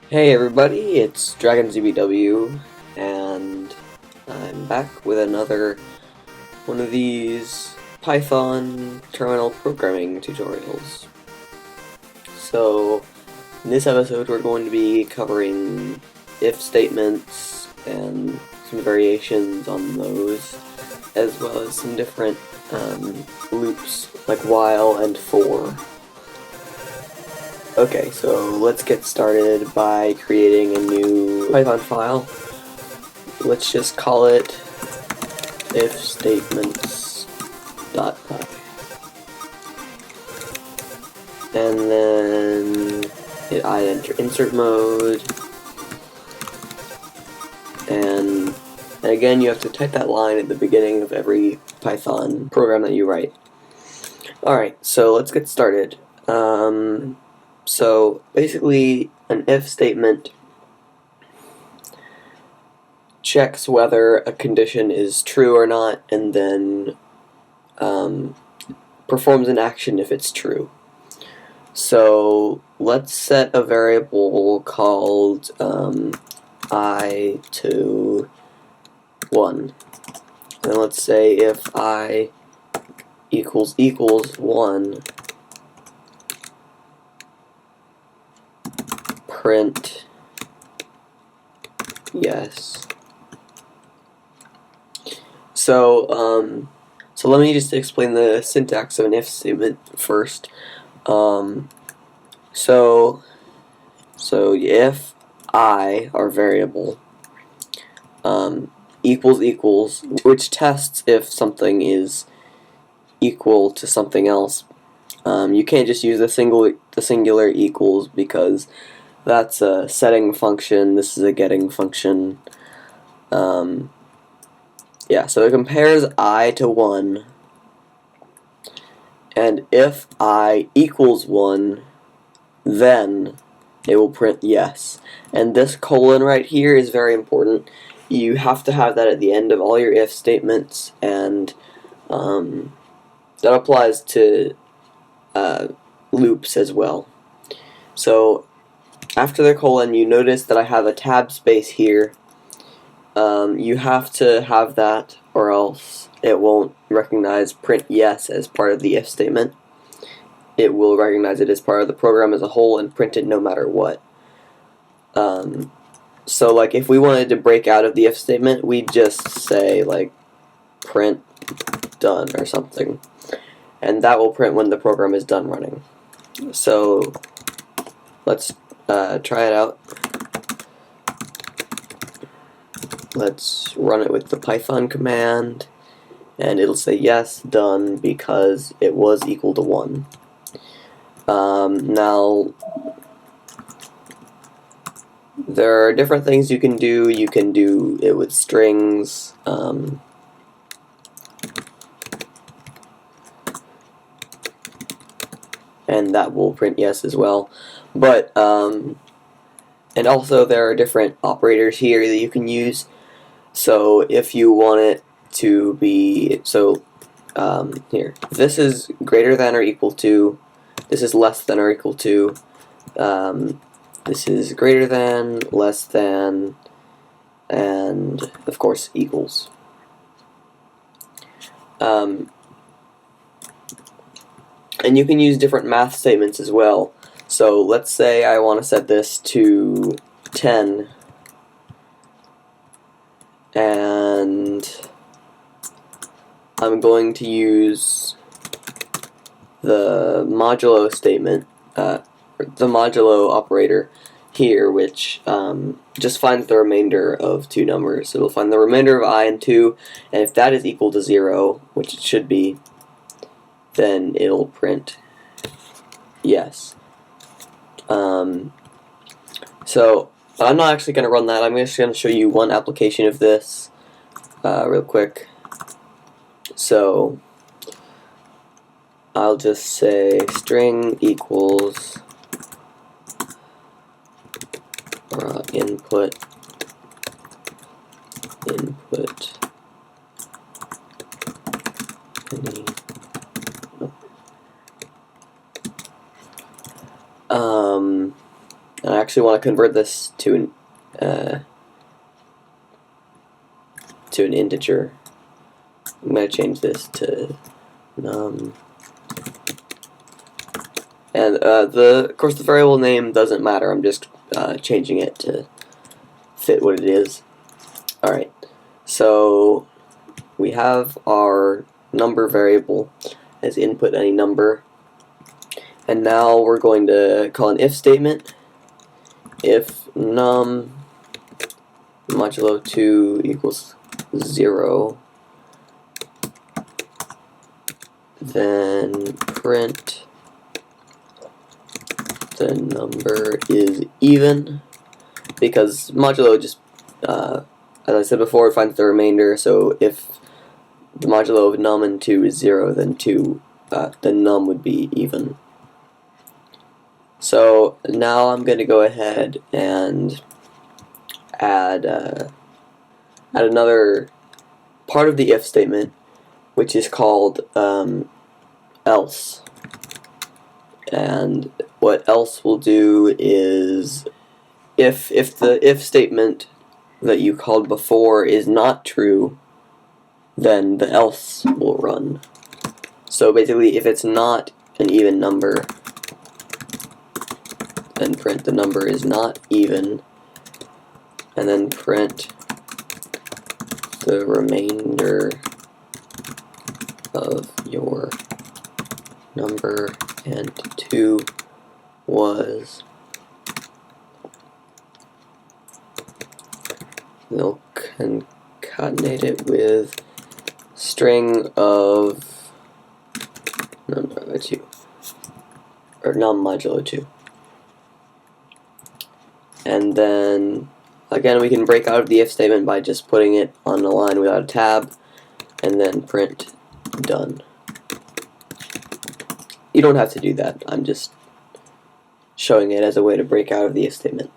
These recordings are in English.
Hey everybody, it's DragonZBW, and I'm back with another one of these Python terminal programming tutorials. So, in this episode we're going to be covering if statements and some variations on those, as well as some different loops like while and for. Okay, so let's get started by creating a new Python file. Let's just call it if statements.py. And then I enter insert mode. And again, you have to type that line at the beginning of every Python program that you write. Alright, so let's get started. So basically, an if statement checks whether a condition is true or not, and then performs an action if it's true. So let's set a variable called I to 1. And let's say if I equals 1, print yes. So let me just explain the syntax of an if statement first. So if I, our variable, equals, which tests if something is equal to something else. You can't just use the singular equals, because that's a setting function, this is a getting function. Yeah, so it compares I to 1, and if I equals 1, then it will print yes. And this colon right here is very important. You have to have that at the end of all your if statements, and that applies to loops as well. So after the colon, you notice that I have a tab space here. You have to have that, or else it won't recognize print yes as part of the if statement. It will recognize it as part of the program as a whole and print it no matter what. So like if we wanted to break out of the if statement, we'd just say like print done or something, and that will print when the program is done running. So let's try it out. Let's run it with the Python command, and it'll say yes, done, because it was equal to 1. Now, there are different things you can do. You can do it with strings, and that will print yes as well. But and also there are different operators here that you can use. So if you want it to be, here, this is greater than or equal to, this is less than or equal to, this is greater than, less than, and of course equals. And you can use different math statements as well. So let's say I want to set this to 10, and I'm going to use the modulo statement, the modulo operator here, which just finds the remainder of two numbers. So it'll find the remainder of I and 2, and if that is equal to 0, which it should be, then it'll print yes. So I'm not actually going to run that. I'm just going to show you one application of this real quick. So I'll just say string equals input any. And actually want to convert this to an integer. I'm going to change this to num. And of course the variable name doesn't matter. I'm just changing it to fit what it is. Alright, so we have our number variable as input any number. And now we're going to call an if statement. If num modulo 2 equals 0, then print the number is even, because modulo just, as I said before, it finds the remainder. So if the modulo of num and 2 is 0, then num would be even. So now I'm going to go ahead and add another part of the if statement, which is called else. And what else will do is, if the if statement that you called before is not true, then the else will run. So basically, if it's not an even number, then print the number is not even, and then print the remainder of your number, and 2 was. They'll concatenate it with string of number 2, or num modulo 2. And then again, we can break out of the if statement by just putting it on a line without a tab, and then print done. You don't have to do that. I'm just showing it as a way to break out of the if statement.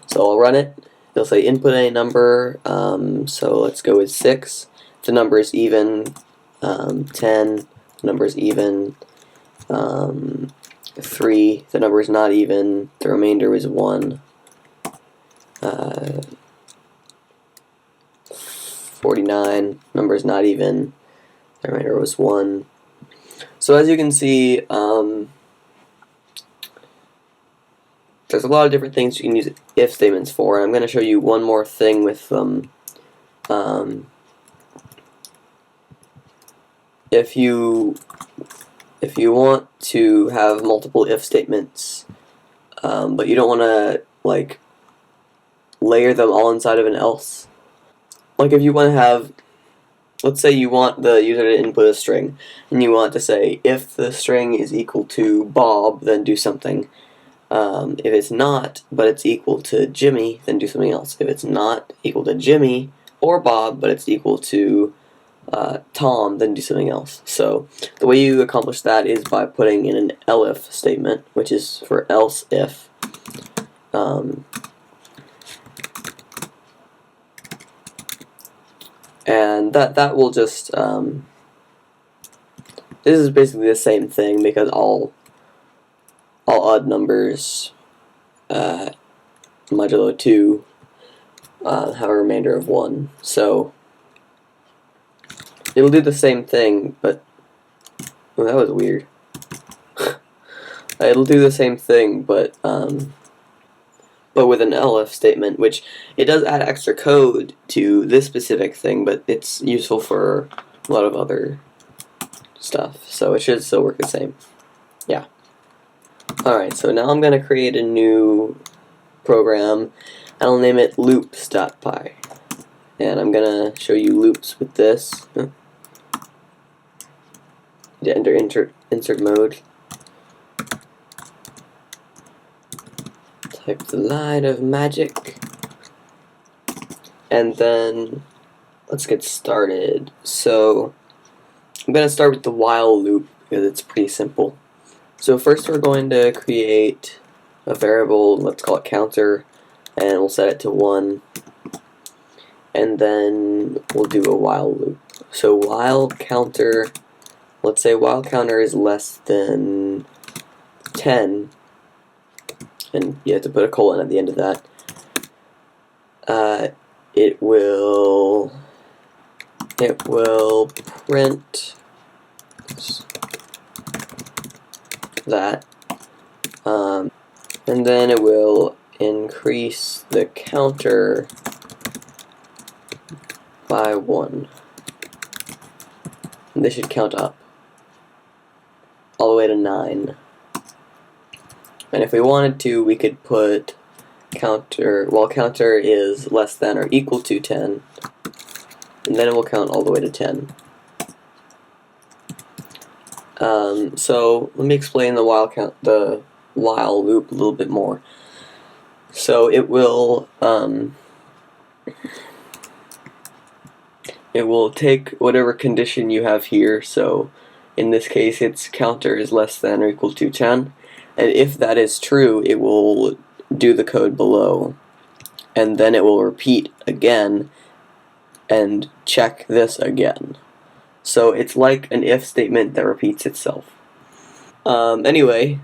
So I'll run it. It'll say input a number. So let's go with 6. If the number is even, 10. The number is even. 3. The number is not even. The remainder is 1. 49. Number is not even. The remainder was 1. So as you can see, there's a lot of different things you can use if statements for, and I'm going to show you one more thing with them. If you want to have multiple if statements, but you don't want to like layer them all inside of an else. Like if you want to have, let's say you want the user to input a string, and you want to say, if the string is equal to Bob, then do something. If it's not, but it's equal to Jimmy, then do something else. If it's not equal to Jimmy or Bob, but it's equal to Tom, then do something else. So the way you accomplish that is by putting in an elif statement, which is for else if. And that will just, this is basically the same thing, because all odd numbers modulo 2 have a remainder of 1. So it'll do the same thing, but well, that was weird. It'll do the same thing, but with an elif statement, which it does add extra code to this specific thing, but it's useful for a lot of other stuff, so it should still work the same. Yeah. Alright, so now I'm going to create a new program, and I'll name it loops.py. And I'm going to show you loops with this. Enter insert mode. Type the line of magic. And then let's get started. So I'm going to start with the while loop, because it's pretty simple. So first we're going to create a variable, let's call it counter, and we'll set it to 1. And then we'll do a while loop. So while counter, let's say while counter is less than 10, and you have to put a colon at the end of that, it will print that, and then it will increase the counter by 1. And this should count up all the way to 9. And if we wanted to, we could put counter is less than or equal to 10, and then it will count all the way to 10. So let me explain the while loop a little bit more. So it will take whatever condition you have here. So in this case, its counter is less than or equal to 10, and if that is true, it will do the code below, and then it will repeat again and check this again. So it's like an if statement that repeats itself. Anyway,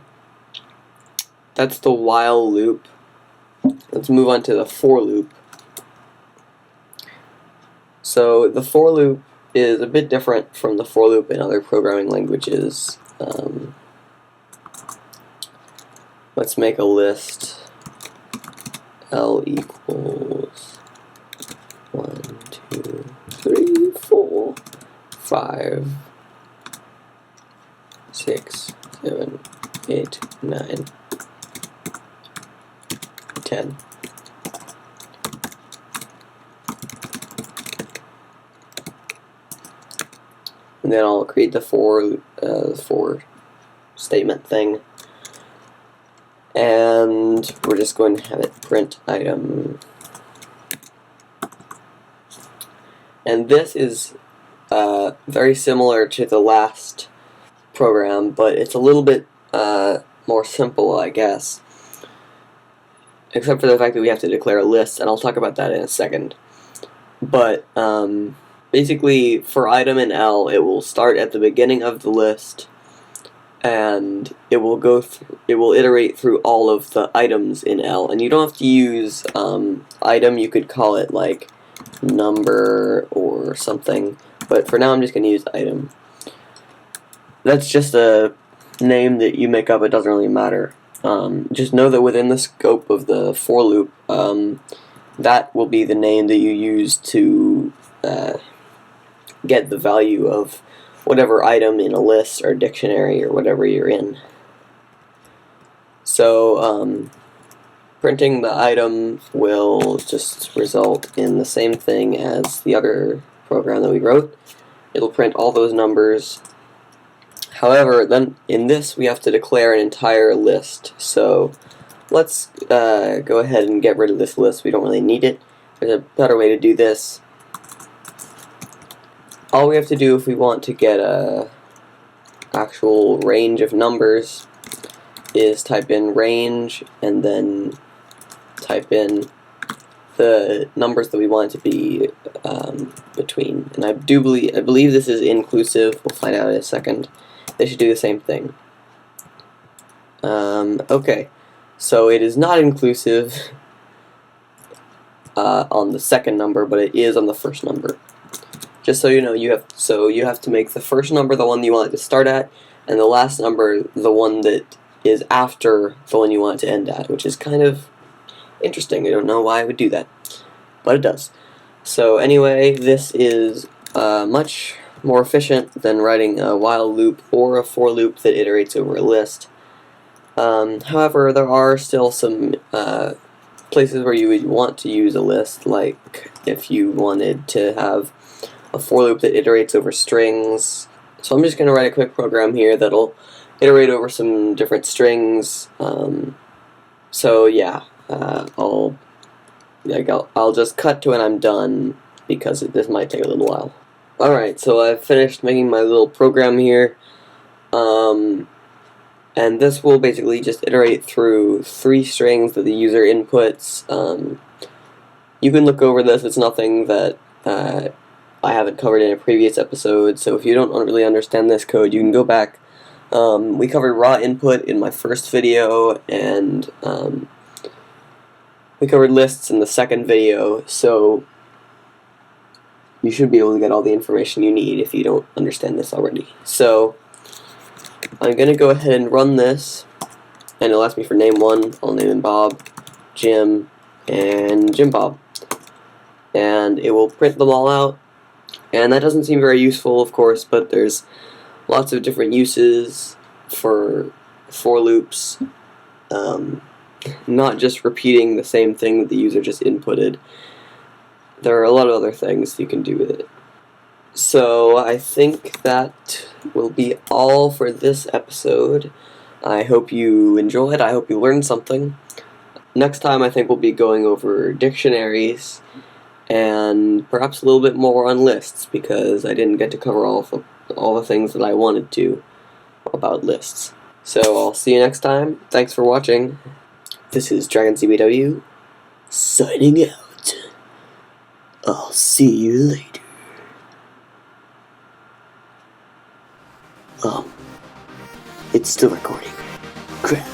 that's the while loop. Let's move on to the for loop. So the for loop is a bit different from the for loop in other programming languages. Let's make a list. L equals 1, 2, 3, 4, 5, 6, 7, 8, 9, 10. And then I'll create the for statement thing. And we're just going to have it print item. And this is very similar to the last program, but it's a little bit more simple, I guess. Except for the fact that we have to declare a list, and I'll talk about that in a second. But basically, for item in L, it will start at the beginning of the list, and it will iterate through all of the items in L. And you don't have to use item. You could call it like number or something, but for now I'm just going to use item. That's just a name that you make up. It doesn't really matter. Just know that within the scope of the for loop, that will be the name that you use to get the value of whatever item in a list or dictionary or whatever you're in. So printing the item will just result in the same thing as the other program that we wrote. It'll print all those numbers. However, then in this we have to declare an entire list. So let's go ahead and get rid of this list. We don't really need it. There's a better way to do this. All we have to do if we want to get a actual range of numbers is type in range and then type in the numbers that we want it to be between. And I believe this is inclusive. We'll find out in a second. They should do the same thing. Okay, so it is not inclusive on the second number, but it is on the first number. Just so you know, you have to make the first number the one you want it to start at, and the last number the one that is after the one you want it to end at, which is kind of interesting. I don't know why I would do that, but it does. So anyway, this is much more efficient than writing a while loop or a for loop that iterates over a list. However, there are still some places where you would want to use a list, like if you wanted to have a for loop that iterates over strings. So I'm just going to write a quick program here that'll iterate over some different strings. So yeah, I'll just cut to when I'm done, because this might take a little while. Alright, so I've finished making my little program here, and this will basically just iterate through 3 strings that the user inputs. You can look over this. It's nothing that I haven't covered in a previous episode, so if you don't really understand this code, you can go back We covered raw input in my first video, and we covered lists in the second video, so you should be able to get all the information you need if you don't understand this already. So I'm going to go ahead and run this, and it'll ask me for name 1. I'll name him Bob, Jim, and Jim Bob. And it will print them all out. And that doesn't seem very useful, of course, but there's lots of different uses for loops. Not just repeating the same thing that the user just inputted. There are a lot of other things you can do with it. So I think that will be all for this episode. I hope you enjoyed. I hope you learned something. Next time I think we'll be going over dictionaries and perhaps a little bit more on lists, because I didn't get to cover all the things that I wanted to about lists. So I'll see you next time. Thanks for watching. This is DragonCBW signing out. I'll see you later. It's still recording. Crap.